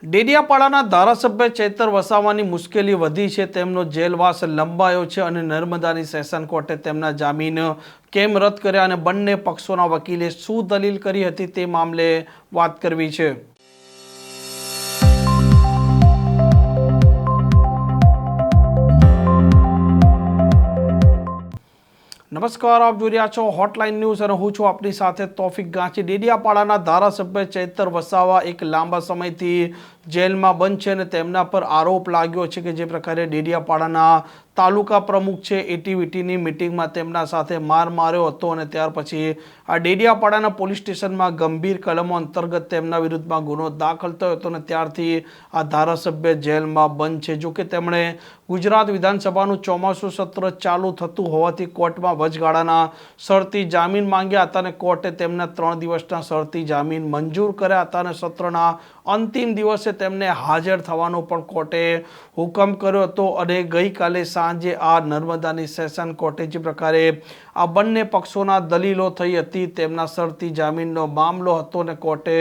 ડેડિયાપાડાના ધારાસભ્ય ચૈતર વસાવાની મુશ્કેલી વધી છે. તેમનો જેલવાસ લંબાયો છે અને નર્મદાની સેશન કોર્ટે તેમના જામીન કેમ રદ કર્યા અને બંને પક્ષોના વકીલે શું દલીલ કરી હતી તે મામલે વાત કરવી છે. નમસ્કાર, આપ જોઈ રહ્યા છો હોટલાઇન ન્યૂઝ અને હું છું આપની સાથે તોફિક ગાંચી. ડેડિયાપાડાના ધારાસભ્ય ચૈતર વસાવા એક લાંબા સમયથી જેલમાં બંધ છે અને તેમના પર આરોપ લાગ્યો છે કે જે પ્રકારે ડેડિયાપાડાના તાલુકા પ્રમુખ છે એટીવીટીની મિટિંગમાં તેમના સાથે માર માર્યો હતો અને ત્યાર પછી આ ડેડિયાપાડાના પોલીસ સ્ટેશનમાં ગંભીર કલમો અંતર્ગત તેમના વિરુદ્ધમાં ગુનો દાખલ થયો હતો અને ત્યારથી આ ધારાસભ્ય જેલમાં બંધ છે. જોકે તેમણે ગુજરાત વિધાનસભાનું ચોમાસું સત્ર ચાલુ થતું હોવાથી કોર્ટમાં વચગાળાના શરતી જામીન માંગ્યા હતા અને કોર્ટે તેમના 3 દિવસના શરતી જામીન મંજૂર કર્યા હતા અને સત્રના અંતિમ દિવસે તેમને હાજર થવાનો પણ કોર્ટે હુકમ કર્યો હતો. અને ગઈકાલે સાંજે આ નર્મદાની સેશન કોર્ટે જે પ્રકારે આ બંને પક્ષોના દલીલો થઈ હતી, તેમના શરતી જામીનનો મામલો હતો અને કોર્ટે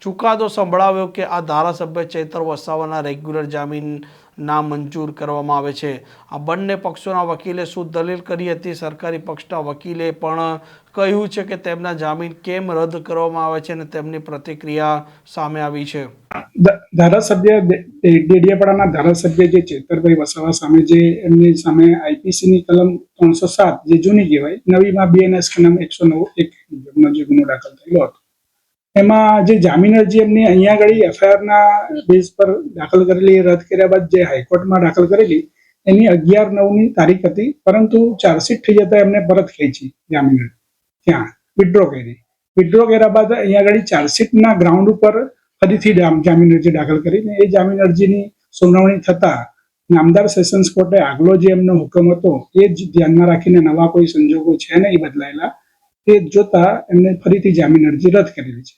ચુકાદો સંભળાવ્યો કે આ ધારાસભ્ય ચૈતર વસાવાના રેગ્યુલર જામીન ના મંજૂર કરવામાં આવે છે. આ બંને પક્ષોના વકીલે શું દલીલ કરી હતી? સરકારી પક્ષના વકીલે પણ કહ્યું છે કે તેમના જામીન કેમ રદ કરવામાં આવે છે અને તેમની પ્રતિક્રિયા સામે આવી છે. ધારાસભ્ય ડેડિયાપાડાના ધારાસભ્ય જે ચેતરભાઈ વસાવા સામે જે એમની સામે આઈપીસીની કલમ 307 જે જૂની કહેવાય, નવીમાં બીએનએસ કલમ 109(1) જે ગુનો દાખલ થયેલો હતો, એમાં જે જામીન અરજી એમની અહીંયા આગળ એફઆઈઆરના બેઝ પર દાખલ કરેલી રદ કર્યા બાદ જે હાઈકોર્ટમાં દાખલ કરેલી એની 11/9ની તારીખ હતી, પરંતુ ચાર્જશીટ થઈ જતા એમને પરત ખેંચી જામીન ત્યાં વિડ્રો કર્યા બાદ અહીંયા આગળ ચાર્જશીટના ગ્રાઉન્ડ ઉપર ફરીથી જામીન અરજી દાખલ કરીને એ જામીન અરજીની સુનાવણી થતા નામદાર સેશન્સ કોર્ટે આગલો જે એમનો હુકમ હતો એ જ ધ્યાનમાં રાખીને નવા કોઈ સંજોગો છે નહીં બદલાયેલા એ જોતા એમને ફરીથી જામીન અરજી રદ કરેલી છે.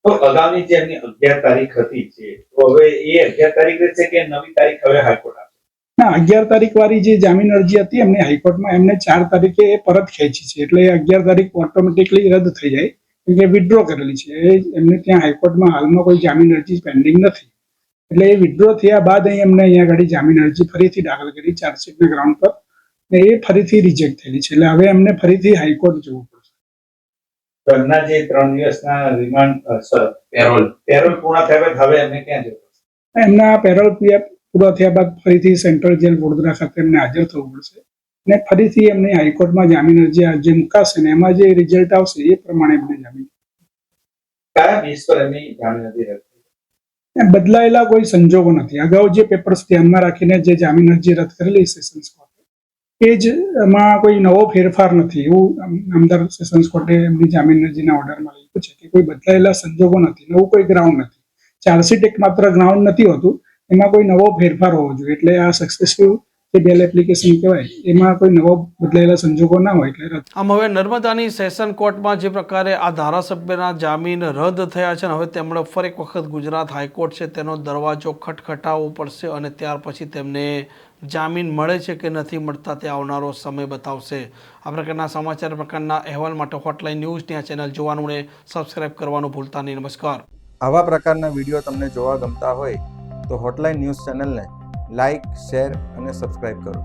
તો આગામી જે એમની 11 તારીખ હતી છે, તો હવે એ 11 તારીખ રહેશે કે નવી તારીખ હવે હાઈકોર્ટ આપશે? ના, 11 તારીખ વાળી જે જામીન અરજી હતી એમને હાઈકોર્ટમાં એમને 4 તારીખે એ પરત ખેંચી છે, એટલે 11 તારીખ ઓટોમેટિકલી રદ થઈ જાય કેમ કે વિડ્રો કરેલી છે. એમને ત્યાં હાઈકોર્ટમાં હાલમાં કોઈ જામીન અરજી પેન્ડિંગ નથી, એટલે એ વિડ્રો થયા બાદ એમને અહીંયા આગળ જામીન અરજી ફરીથી દાખલ કરી ચાર્જશીટના ગ્રાઉન્ડ પર, એ ફરીથી રિજેક્ટ થયેલી છે, એટલે હવે એમને ફરીથી હાઈકોર્ટ જવું પડશે. એમના જે 3 દિવસના રિમાન્ડ પેરોલ પૂર્ણ થયા બાદ હવે એમને ક્યાં જવું પડશે? એમના પેરોલ પૂરા થયા બાદ ફરીથી સેન્ટ્રલ જેલ વડોદરા ખાતે એમને હાજર થવું પડશે અને ફરીથી એમને હાઈકોર્ટમાં જામીન અરજી જે મુકાશે ને એમાં જે રિઝલ્ટ આવશે એ પ્રમાણે એમને જામીન. કયા બેઝ પર એમની જામીન અરજી રદ થઈ? બદલાયેલા કોઈ સંજોગો નથી. અગાઉ જે પેપર્સ ધ્યાનમાં રાખીને જે જામીન અરજી રદ કરેલી સેશન્સ કોર્ટે એ જ એમાં કોઈ નવો ફેરફાર નથી એવું નામદાર સેશન્સ કોર્ટે એમની જામીન અરજીના ઓર્ડરમાં લખ્યું છે કે કોઈ બદલાયેલા સંજોગો નથી, નવું કોઈ ગ્રાઉન્ડ નથી. ચાર્જશીટ એક માત્ર ગ્રાઉન્ડ નથી હોતું, એમાં કોઈ નવો ફેરફાર હોવો જોઈએ, એટલે આ સક્સેસફુલ જે બેલ એપ્લિકેશન કહેવાય એમાં કોઈ નવો બદલાયેલા સંજોગો ના હોય એટલે રદ. આમ હવે નર્મદાની સેશન કોર્ટમાં જે પ્રકારે આ ધારાસભ્યના જામીન રદ થયા છે, હવે તેમણે ફરી એક વખત ગુજરાત હાઈકોર્ટ છે તેનો દરવાજો ખટખટાવવો પડશે અને ત્યાર પછી તેમને જામીન મળે છે કે નથી મળતા તે આવનારો સમય બતાવશે. આ પ્રકારના સમાચાર, પ્રકારના અહેવાલ માટે હોટલાઇન ન્યૂઝની આ ચેનલ જોવાનું અને સબસ્ક્રાઇબ કરવાનું ભૂલતા નહીં. નમસ્કાર. આવા પ્રકારના વિડીયો તમને જોવા ગમતા હોય તો હોટલાઇન ન્યૂઝ ચેનલને લાઇક, શેર અને સબસ્ક્રાઇબ કરો.